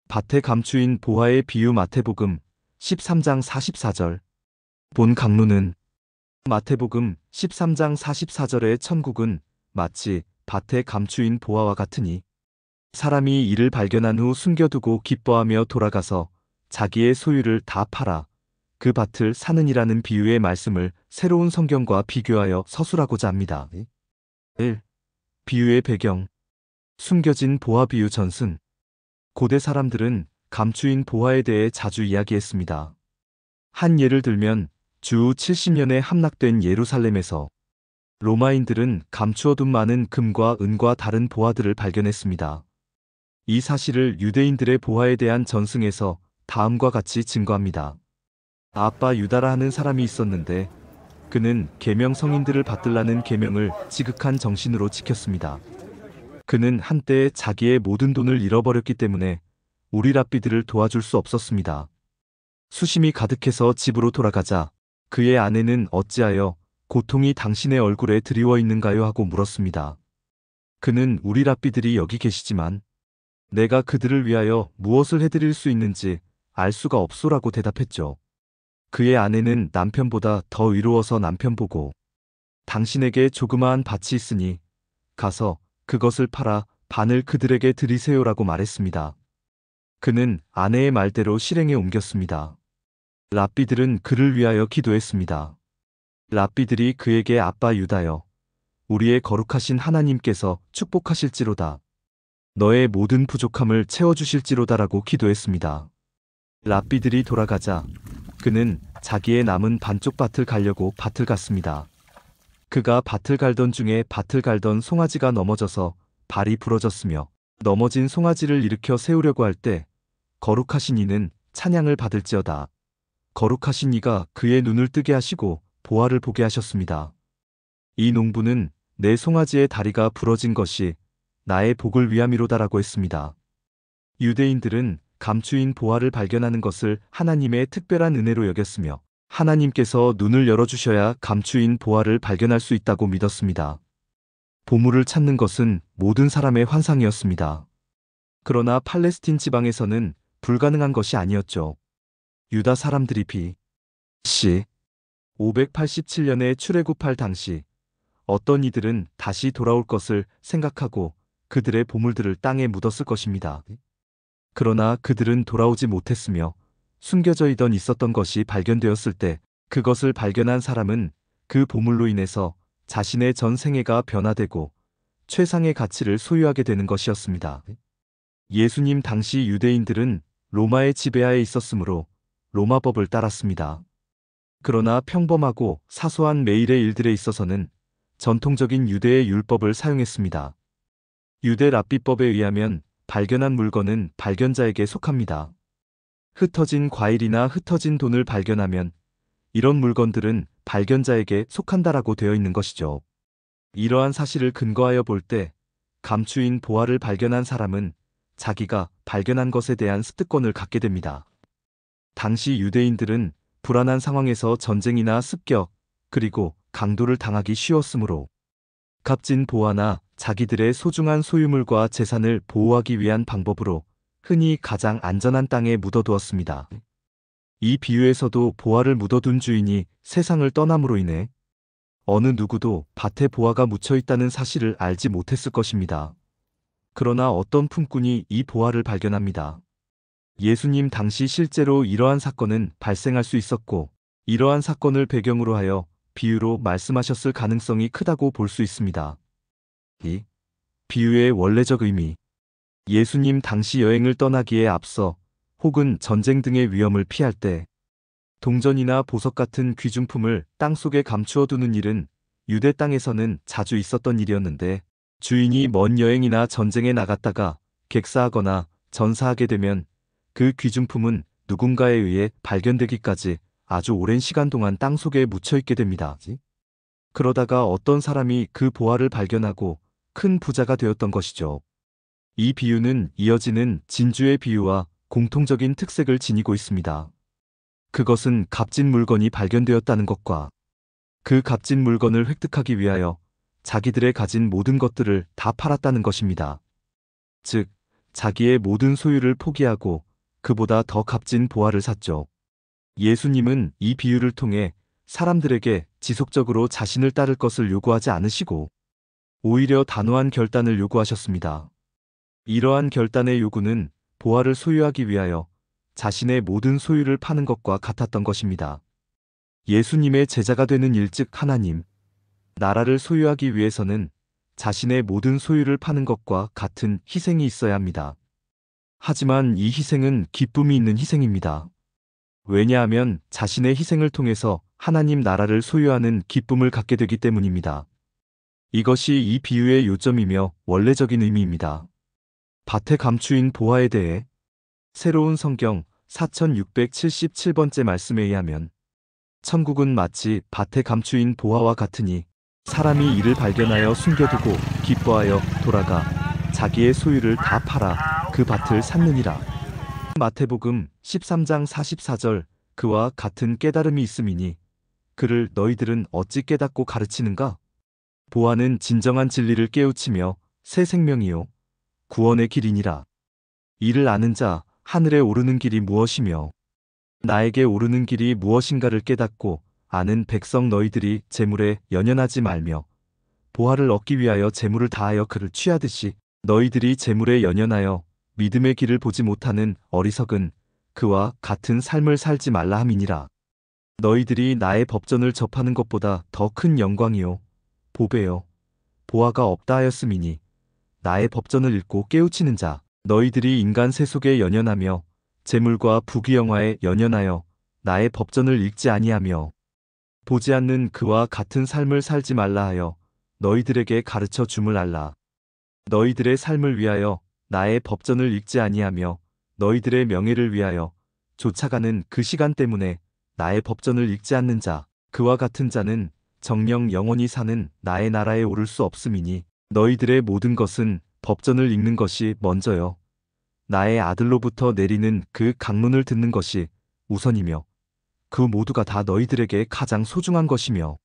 밭에 감추인 보화의 비유 마태복음 13장 44절. 본 강론은 마태복음 13장 44절의 천국은 마치 밭에 감추인 보화와 같으니 사람이 이를 발견한 후 숨겨두고 기뻐하며 돌아가서 자기의 소유를 다 팔아 그 밭을 사느니라는 비유의 말씀을 새로운 성경과 비교하여 서술하고자 합니다. 1. 비유의 배경. 숨겨진 보화 비유 전승. 고대 사람들은 감추인 보화에 대해 자주 이야기했습니다. 한 예를 들면 주 70년에 함락된 예루살렘에서 로마인들은 감추어둔 많은 금과 은과 다른 보화들을 발견했습니다. 이 사실을 유대인들의 보화에 대한 전승에서 다음과 같이 증거합니다. 아빠 유다라 하는 사람이 있었는데 그는 계명 성인들을 받들라는 계명을 지극한 정신으로 지켰습니다. 그는 한때 자기의 모든 돈을 잃어버렸기 때문에 우리 랍비들을 도와줄 수 없었습니다. 수심이 가득해서 집으로 돌아가자 그의 아내는 어찌하여 고통이 당신의 얼굴에 드리워 있는가요? 하고 물었습니다. 그는 우리 랍비들이 여기 계시지만 내가 그들을 위하여 무엇을 해드릴 수 있는지 알 수가 없소라고 대답했죠. 그의 아내는 남편보다 더 의로워서 남편 보고 당신에게 조그마한 밭이 있으니 가서 그것을 팔아 반을 그들에게 드리세요라고 말했습니다. 그는 아내의 말대로 실행에 옮겼습니다. 랍비들은 그를 위하여 기도했습니다. 랍비들이 그에게 아빠 유다여, 우리의 거룩하신 하나님께서 축복하실지로다. 너의 모든 부족함을 채워주실지로다라고 기도했습니다. 랍비들이 돌아가자 그는 자기의 남은 반쪽 밭을 갈려고 밭을 갔습니다. 그가 밭을 갈던 중에 밭을 갈던 송아지가 넘어져서 발이 부러졌으며 넘어진 송아지를 일으켜 세우려고 할 때 거룩하신 이는 찬양을 받을지어다. 거룩하신 이가 그의 눈을 뜨게 하시고 보화를 보게 하셨습니다. 이 농부는 내 송아지의 다리가 부러진 것이 나의 복을 위함이로다라고 했습니다. 유대인들은 감추인 보화를 발견하는 것을 하나님의 특별한 은혜로 여겼으며 하나님께서 눈을 열어주셔야 감추인 보화를 발견할 수 있다고 믿었습니다. 보물을 찾는 것은 모든 사람의 환상이었습니다. 그러나 팔레스틴 지방에서는 불가능한 것이 아니었죠. 유다 사람들이 BC 587년에 출애굽할 당시 어떤 이들은 다시 돌아올 것을 생각하고 그들의 보물들을 땅에 묻었을 것입니다. 그러나 그들은 돌아오지 못했으며 숨겨져 있었던 것이 발견되었을 때 그것을 발견한 사람은 그 보물로 인해서 자신의 전 생애가 변화되고 최상의 가치를 소유하게 되는 것이었습니다. 예수님 당시 유대인들은 로마의 지배하에 있었으므로 로마법을 따랐습니다. 그러나 평범하고 사소한 매일의 일들에 있어서는 전통적인 유대의 율법을 사용했습니다. 유대 랍비법에 의하면 발견한 물건은 발견자에게 속합니다. 흩어진 과일이나 흩어진 돈을 발견하면 이런 물건들은 발견자에게 속한다라고 되어 있는 것이죠. 이러한 사실을 근거하여 볼 때 감추인 보화를 발견한 사람은 자기가 발견한 것에 대한 습득권을 갖게 됩니다. 당시 유대인들은 불안한 상황에서 전쟁이나 습격, 그리고 강도를 당하기 쉬웠으므로 값진 보화나 자기들의 소중한 소유물과 재산을 보호하기 위한 방법으로 흔히 가장 안전한 땅에 묻어두었습니다. 이 비유에서도 보화를 묻어둔 주인이 세상을 떠남으로 인해 어느 누구도 밭에 보화가 묻혀 있다는 사실을 알지 못했을 것입니다. 그러나 어떤 품꾼이 이 보화를 발견합니다. 예수님 당시 실제로 이러한 사건은 발생할 수 있었고 이러한 사건을 배경으로 하여 비유로 말씀하셨을 가능성이 크다고 볼 수 있습니다. 이 비유의 원래적 의미. 예수님 당시 여행을 떠나기에 앞서 혹은 전쟁 등의 위험을 피할 때 동전이나 보석 같은 귀중품을 땅속에 감추어 두는 일은 유대 땅에서는 자주 있었던 일이었는데 주인이 먼 여행이나 전쟁에 나갔다가 객사하거나 전사하게 되면 그 귀중품은 누군가에 의해 발견되기까지 아주 오랜 시간 동안 땅속에 묻혀있게 됩니다. 그러다가 어떤 사람이 그 보화를 발견하고 큰 부자가 되었던 것이죠. 이 비유는 이어지는 진주의 비유와 공통적인 특색을 지니고 있습니다. 그것은 값진 물건이 발견되었다는 것과 그 값진 물건을 획득하기 위하여 자기들의 가진 모든 것들을 다 팔았다는 것입니다. 즉, 자기의 모든 소유를 포기하고 그보다 더 값진 보화를 샀죠. 예수님은 이 비유를 통해 사람들에게 지속적으로 자신을 따를 것을 요구하지 않으시고 오히려 단호한 결단을 요구하셨습니다. 이러한 결단의 요구는 보화를 소유하기 위하여 자신의 모든 소유를 파는 것과 같았던 것입니다. 예수님의 제자가 되는 일, 즉 하나님 나라를 소유하기 위해서는 자신의 모든 소유를 파는 것과 같은 희생이 있어야 합니다. 하지만 이 희생은 기쁨이 있는 희생입니다. 왜냐하면 자신의 희생을 통해서 하나님 나라를 소유하는 기쁨을 갖게 되기 때문입니다. 이것이 이 비유의 요점이며 원래적인 의미입니다. 밭에 감추인 보화에 대해 새로운 성경 4677번째 말씀에 의하면 천국은 마치 밭에 감추인 보화와 같으니 사람이 이를 발견하여 숨겨두고 기뻐하여 돌아가 자기의 소유를 다 팔아 그 밭을 샀느니라. 마태복음 13장 44절 그와 같은 깨달음이 있음이니 그를 너희들은 어찌 깨닫고 가르치는가? 보화는 진정한 진리를 깨우치며 새 생명이요 구원의 길이니라. 이를 아는 자 하늘에 오르는 길이 무엇이며 나에게 오르는 길이 무엇인가를 깨닫고 아는 백성 너희들이 재물에 연연하지 말며 보화를 얻기 위하여 재물을 다하여 그를 취하듯이 너희들이 재물에 연연하여 믿음의 길을 보지 못하는 어리석은 그와 같은 삶을 살지 말라 함이니라. 너희들이 나의 법전을 접하는 것보다 더 큰 영광이요 보배요 보화가 없다 하였음이니 나의 법전을 읽고 깨우치는 자 너희들이 인간 세속에 연연하며 재물과 부귀영화에 연연하여 나의 법전을 읽지 아니하며 보지 않는 그와 같은 삶을 살지 말라 하여 너희들에게 가르쳐 줌을 알라. 너희들의 삶을 위하여 나의 법전을 읽지 아니하며 너희들의 명예를 위하여 쫓아가는 그 시간 때문에 나의 법전을 읽지 않는 자 그와 같은 자는 정녕 영원히 사는 나의 나라에 오를 수 없음이니 너희들의 모든 것은 법전을 읽는 것이 먼저요 나의 아들로부터 내리는 그 강론을 듣는 것이 우선이며 그 모두가 다 너희들에게 가장 소중한 것이며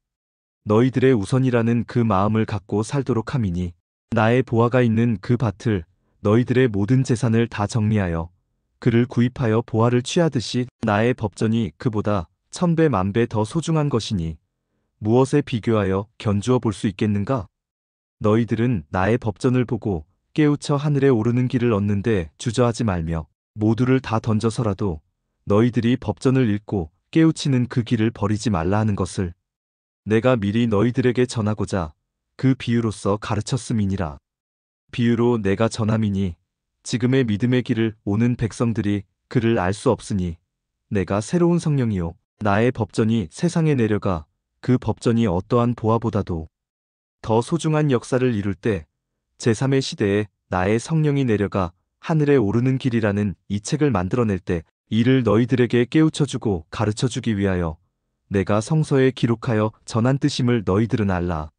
너희들의 우선이라는 그 마음을 갖고 살도록 함이니 나의 보화가 있는 그 밭을 너희들의 모든 재산을 다 정리하여 그를 구입하여 보화를 취하듯이 나의 법전이 그보다 1000배 만배 더 소중한 것이니 무엇에 비교하여 견주어 볼 수 있겠는가? 너희들은 나의 법전을 보고 깨우쳐 하늘에 오르는 길을 얻는데 주저하지 말며 모두를 다 던져서라도 너희들이 법전을 읽고 깨우치는 그 길을 버리지 말라 하는 것을 내가 미리 너희들에게 전하고자 그 비유로서 가르쳤음이니라. 비유로 내가 전함이니 지금의 믿음의 길을 오는 백성들이 그를 알 수 없으니 내가 새로운 성령이요 나의 법전이 세상에 내려가 그 법전이 어떠한 보화보다도 더 소중한 역사를 이룰 때 제3의 시대에 나의 성령이 내려가 하늘에 오르는 길이라는 이 책을 만들어낼 때 이를 너희들에게 깨우쳐주고 가르쳐주기 위하여 내가 성서에 기록하여 전한 뜻임을 너희들은 알라.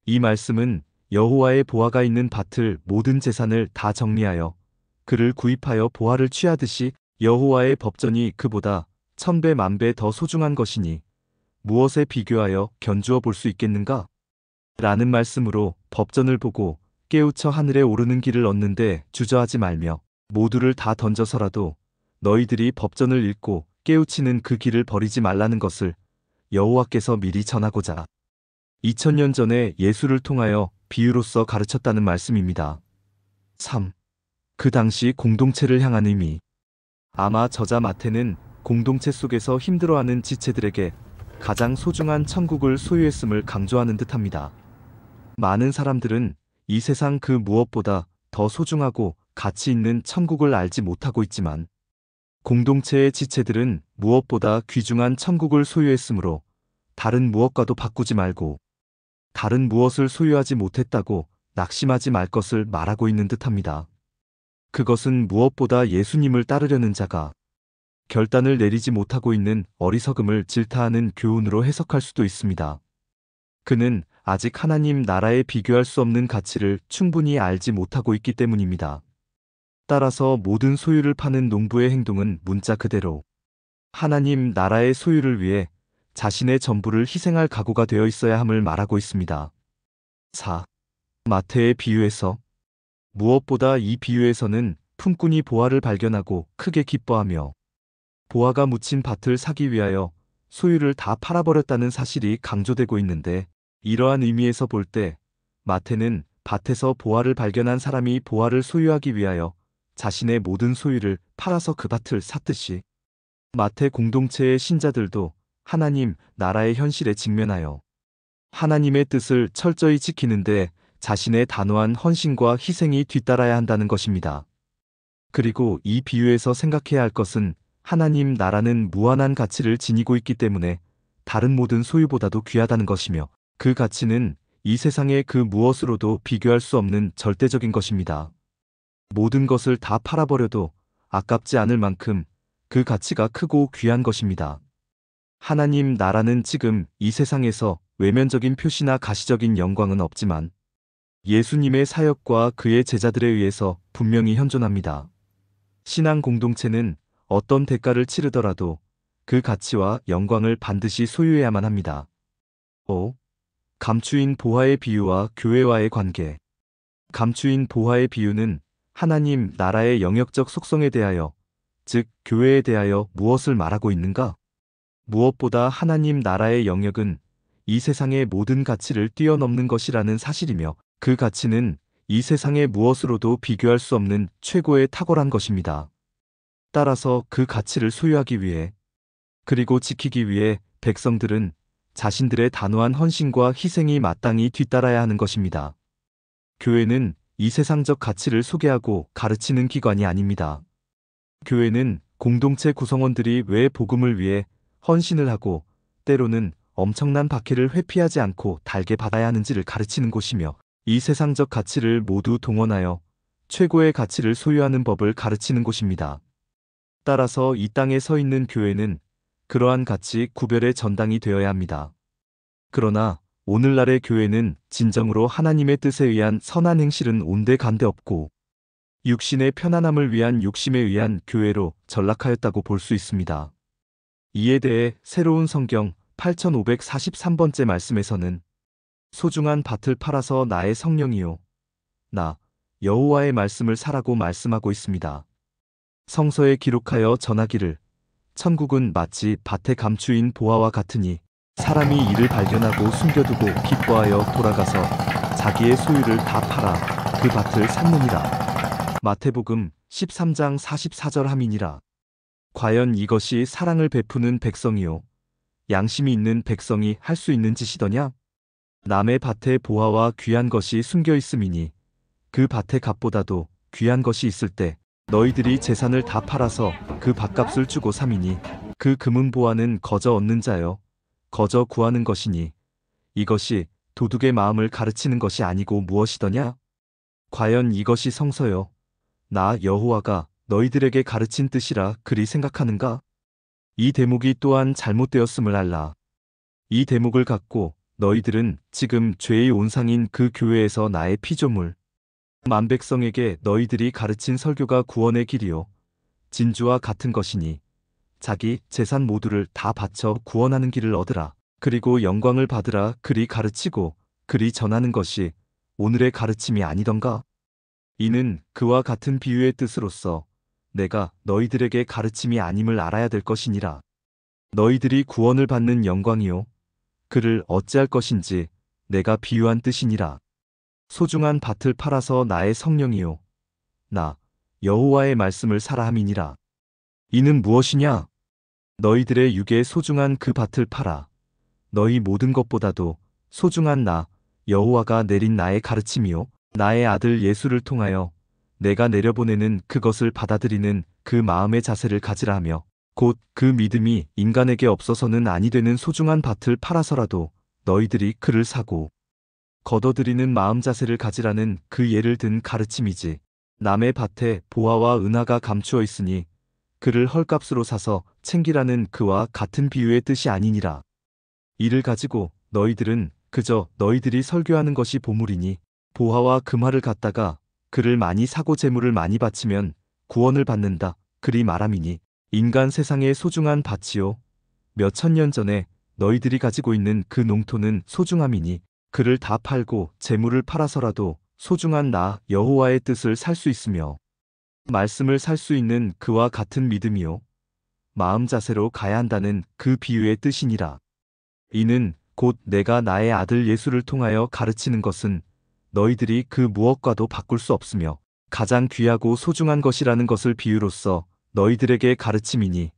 이 말씀은 여호와의 보화가 있는 밭을 모든 재산을 다 정리하여 그를 구입하여 보화를 취하듯이 여호와의 법전이 그보다 1000배 만배 더 소중한 것이니 무엇에 비교하여 견주어 볼 수 있겠는가? 라는 말씀으로 법전을 보고 깨우쳐 하늘에 오르는 길을 얻는데 주저하지 말며 모두를 다 던져서라도 너희들이 법전을 읽고 깨우치는 그 길을 버리지 말라는 것을 여호와께서 미리 전하고자 2000년 전에 예수를 통하여 비유로서 가르쳤다는 말씀입니다. 3. 그 당시 공동체를 향한 의미. 아마 저자 마태는 공동체 속에서 힘들어하는 지체들에게 가장 소중한 천국을 소유했음을 강조하는 듯합니다. 많은 사람들은 이 세상 그 무엇보다 더 소중하고 가치 있는 천국을 알지 못하고 있지만 공동체의 지체들은 무엇보다 귀중한 천국을 소유했으므로 다른 무엇과도 바꾸지 말고 다른 무엇을 소유하지 못했다고 낙심하지 말 것을 말하고 있는 듯합니다. 그것은 무엇보다 예수님을 따르려는 자가 결단을 내리지 못하고 있는 어리석음을 질타하는 교훈으로 해석할 수도 있습니다. 그는 아직 하나님 나라에 비교할 수 없는 가치를 충분히 알지 못하고 있기 때문입니다. 따라서 모든 소유를 파는 농부의 행동은 문자 그대로 하나님 나라의 소유를 위해 자신의 전부를 희생할 각오가 되어 있어야 함을 말하고 있습니다. 4. 마태의 비유에서 무엇보다 이 비유에서는 품꾼이 보화를 발견하고 크게 기뻐하며 보화가 묻힌 밭을 사기 위하여 소유를 다 팔아버렸다는 사실이 강조되고 있는데, 이러한 의미에서 볼 때 마태는 밭에서 보화를 발견한 사람이 보화를 소유하기 위하여 자신의 모든 소유를 팔아서 그 밭을 샀듯이 마태 공동체의 신자들도 하나님 나라의 현실에 직면하여 하나님의 뜻을 철저히 지키는데 자신의 단호한 헌신과 희생이 뒤따라야 한다는 것입니다. 그리고 이 비유에서 생각해야 할 것은 하나님 나라는 무한한 가치를 지니고 있기 때문에 다른 모든 소유보다도 귀하다는 것이며, 그 가치는 이 세상의 그 무엇으로도 비교할 수 없는 절대적인 것입니다. 모든 것을 다 팔아버려도 아깝지 않을 만큼 그 가치가 크고 귀한 것입니다. 하나님 나라는 지금 이 세상에서 외면적인 표시나 가시적인 영광은 없지만 예수님의 사역과 그의 제자들에 의해서 분명히 현존합니다. 신앙 공동체는 어떤 대가를 치르더라도 그 가치와 영광을 반드시 소유해야만 합니다. 5. 감추인 보화의 비유와 교회와의 관계. 감추인 보화의 비유는 하나님 나라의 영역적 속성에 대하여, 즉 교회에 대하여 무엇을 말하고 있는가? 무엇보다 하나님 나라의 영역은 이 세상의 모든 가치를 뛰어넘는 것이라는 사실이며, 그 가치는 이 세상의 무엇으로도 비교할 수 없는 최고의 탁월한 것입니다. 따라서 그 가치를 소유하기 위해, 그리고 지키기 위해 백성들은 자신들의 단호한 헌신과 희생이 마땅히 뒤따라야 하는 것입니다. 교회는 이 세상적 가치를 소개하고 가르치는 기관이 아닙니다. 교회는 공동체 구성원들이 왜 복음을 위해 헌신을 하고 때로는 엄청난 박해를 회피하지 않고 달게 받아야 하는지를 가르치는 곳이며, 이 세상적 가치를 모두 동원하여 최고의 가치를 소유하는 법을 가르치는 곳입니다. 따라서 이 땅에 서 있는 교회는 그러한 가치 구별의 전당이 되어야 합니다. 그러나 오늘날의 교회는 진정으로 하나님의 뜻에 의한 선한 행실은 온데간데 없고 육신의 편안함을 위한 욕심에 의한 교회로 전락하였다고 볼 수 있습니다. 이에 대해 새로운 성경 8543번째 말씀에서는 소중한 밭을 팔아서 나의 성령이요 나 여호와의 말씀을 사라고 말씀하고 있습니다. 성서에 기록하여 전하기를 천국은 마치 밭에 감추인 보화와 같으니 사람이 이를 발견하고 숨겨두고 기뻐하여 돌아가서 자기의 소유를 다 팔아 그 밭을 샀느니라. 마태복음 13장 44절 함이니라. 과연 이것이 사랑을 베푸는 백성이요 양심이 있는 백성이 할 수 있는 짓이더냐? 남의 밭에 보화와 귀한 것이 숨겨 있음이니 그 밭의 값보다도 귀한 것이 있을 때 너희들이 재산을 다 팔아서 그 밭값을 주고 삼이니 그 금은 보화는 거저 얻는 자여 거저 구하는 것이니 이것이 도둑의 마음을 가르치는 것이 아니고 무엇이더냐? 과연 이것이 성서요 나 여호와가 너희들에게 가르친 뜻이라 그리 생각하는가? 이 대목이 또한 잘못되었음을 알라. 이 대목을 갖고 너희들은 지금 죄의 온상인 그 교회에서 나의 피조물 만백성에게 너희들이 가르친 설교가 구원의 길이요 진주와 같은 것이니 자기 재산 모두를 다 바쳐 구원하는 길을 얻으라. 그리고 영광을 받으라. 그리 가르치고 그리 전하는 것이 오늘의 가르침이 아니던가? 이는 그와 같은 비유의 뜻으로서 내가 너희들에게 가르침이 아님을 알아야 될 것이니라. 너희들이 구원을 받는 영광이요 그를 어찌할 것인지 내가 비유한 뜻이니라. 소중한 밭을 팔아서 나의 성령이요 나 여호와의 말씀을 사라 함이니라. 이는 무엇이냐? 너희들의 육에 소중한 그 밭을 팔아 너희 모든 것보다도 소중한 나 여호와가 내린 나의 가르침이요 나의 아들 예수를 통하여 내가 내려보내는 그것을 받아들이는 그 마음의 자세를 가지라 하며, 곧 그 믿음이 인간에게 없어서는 아니 되는 소중한 밭을 팔아서라도 너희들이 그를 사고 거둬들이는 마음 자세를 가지라는 그 예를 든 가르침이지. 남의 밭에 보화와 은하가 감추어 있으니 그를 헐값으로 사서 챙기라는 그와 같은 비유의 뜻이 아니니라. 이를 가지고 너희들은 그저 너희들이 설교하는 것이 보물이니 보화와 금화를 갖다가 그를 많이 사고 재물을 많이 바치면 구원을 받는다. 그리 말함이니 인간 세상의 소중한 밭이요 몇 천년 전에 너희들이 가지고 있는 그 농토는 소중함이니 그를 다 팔고 재물을 팔아서라도 소중한 나 여호와의 뜻을 살 수 있으며 말씀을 살 수 있는 그와 같은 믿음이요. 마음 자세로 가야 한다는 그 비유의 뜻이니라. 이는 곧 내가 나의 아들 예수를 통하여 가르치는 것은 너희들이 그 무엇과도 바꿀 수 없으며 가장 귀하고 소중한 것이라는 것을 비유로써 너희들에게 가르침이니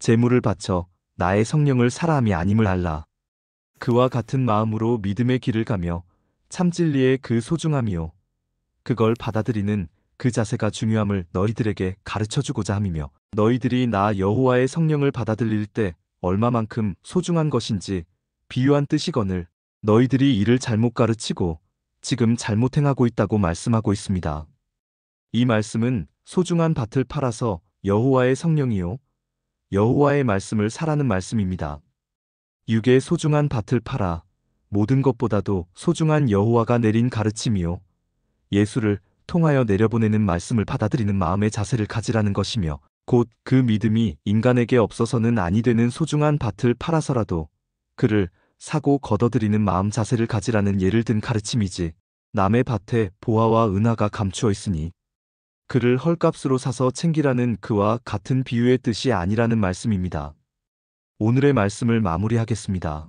제물을 바쳐 나의 성령을 사라함이 아님을 알라. 그와 같은 마음으로 믿음의 길을 가며 참진리의 그 소중함이요. 그걸 받아들이는 그 자세가 중요함을 너희들에게 가르쳐주고자 함이며 너희들이 나 여호와의 성령을 받아들일 때 얼마만큼 소중한 것인지 비유한 뜻이거늘 너희들이 이를 잘못 가르치고 지금 잘못 행하고 있다고 말씀하고 있습니다. 이 말씀은 소중한 밭을 팔아서 여호와의 성령이요. 여호와의 말씀을 사라는 말씀입니다. 육의 소중한 밭을 팔아 모든 것보다도 소중한 여호와가 내린 가르침이요. 예수를 통하여 내려보내는 말씀을 받아들이는 마음의 자세를 가지라는 것이며 곧 그 믿음이 인간에게 없어서는 아니 되는 소중한 밭을 팔아서라도 그를 사고 걷어들이는 마음 자세를 가지라는 예를 든 가르침이지 남의 밭에 보화와 은하가 감추어 있으니 그를 헐값으로 사서 챙기라는 그와 같은 비유의 뜻이 아니라는 말씀입니다. 오늘의 말씀을 마무리하겠습니다.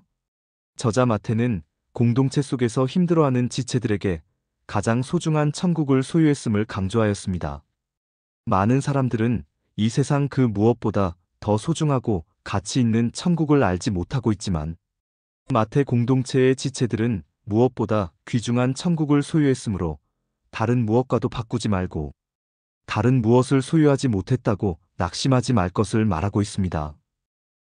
저자 마태는 공동체 속에서 힘들어하는 지체들에게 가장 소중한 천국을 소유했음을 강조하였습니다. 많은 사람들은 이 세상 그 무엇보다 더 소중하고 가치 있는 천국을 알지 못하고 있지만 마태 공동체의 지체들은 무엇보다 귀중한 천국을 소유했으므로 다른 무엇과도 바꾸지 말고 다른 무엇을 소유하지 못했다고 낙심하지 말 것을 말하고 있습니다.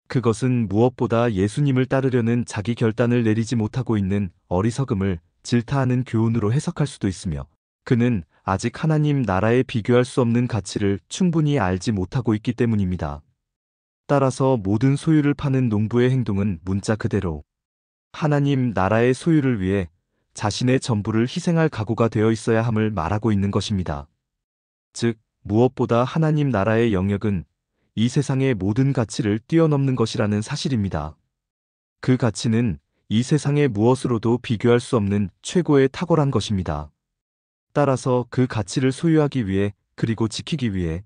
그것은 무엇보다 예수님을 따르려는 자기 결단을 내리지 못하고 있는 어리석음을 질타하는 교훈으로 해석할 수도 있으며 그는 아직 하나님 나라에 비교할 수 없는 가치를 충분히 알지 못하고 있기 때문입니다. 따라서 모든 소유를 파는 농부의 행동은 문자 그대로 하나님 나라의 소유를 위해 자신의 전부를 희생할 각오가 되어 있어야 함을 말하고 있는 것입니다. 즉, 무엇보다 하나님 나라의 영역은 이 세상의 모든 가치를 뛰어넘는 것이라는 사실입니다. 그 가치는 이 세상의 무엇으로도 비교할 수 없는 최고의 탁월한 것입니다. 따라서 그 가치를 소유하기 위해 그리고 지키기 위해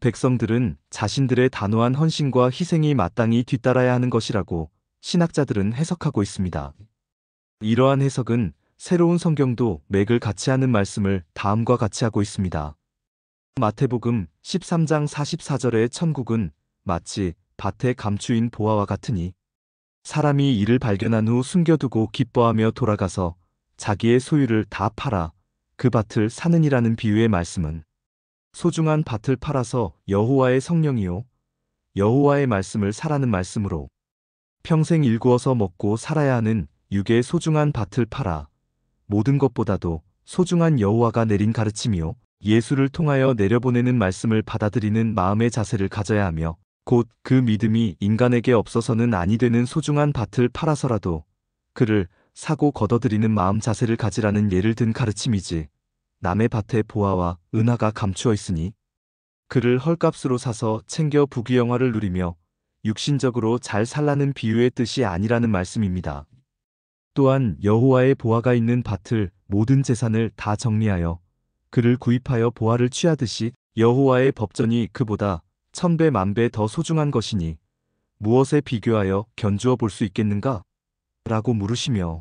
백성들은 자신들의 단호한 헌신과 희생이 마땅히 뒤따라야 하는 것이라고 신학자들은 해석하고 있습니다. 이러한 해석은 새로운 성경도 맥을 같이 하는 말씀을 다음과 같이 하고 있습니다. 마태복음 13장 44절의 천국은 마치 밭에 감추인 보화와 같으니 사람이 이를 발견한 후 숨겨두고 기뻐하며 돌아가서 자기의 소유를 다 팔아 그 밭을 사느니라는 비유의 말씀은 소중한 밭을 팔아서 여호와의 성령이요 여호와의 말씀을 사라는 말씀으로 평생 일구어서 먹고 살아야 하는 육의 소중한 밭을 팔아 모든 것보다도 소중한 여호와가 내린 가르침이요 예수를 통하여 내려보내는 말씀을 받아들이는 마음의 자세를 가져야 하며 곧 그 믿음이 인간에게 없어서는 아니 되는 소중한 밭을 팔아서라도 그를 사고 걷어들이는 마음 자세를 가지라는 예를 든 가르침이지 남의 밭에 보화와 은하가 감추어 있으니 그를 헐값으로 사서 챙겨 부귀영화를 누리며 육신적으로 잘 살라는 비유의 뜻이 아니라는 말씀입니다. 또한 여호와의 보화가 있는 밭을 모든 재산을 다 정리하여 그를 구입하여 보화를 취하듯이 여호와의 법전이 그보다 1000배 만배 더 소중한 것이니 무엇에 비교하여 견주어 볼 수 있겠는가? 라고 물으시며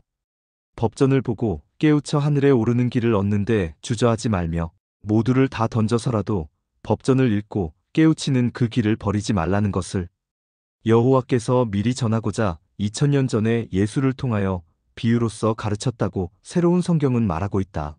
법전을 보고 깨우쳐 하늘에 오르는 길을 얻는데 주저하지 말며 모두를 다 던져서라도 법전을 읽고 깨우치는 그 길을 버리지 말라는 것을 여호와께서 미리 전하고자 2000년 전에 예수를 통하여 비유로서 가르쳤다고 새로운 성경은 말하고 있다.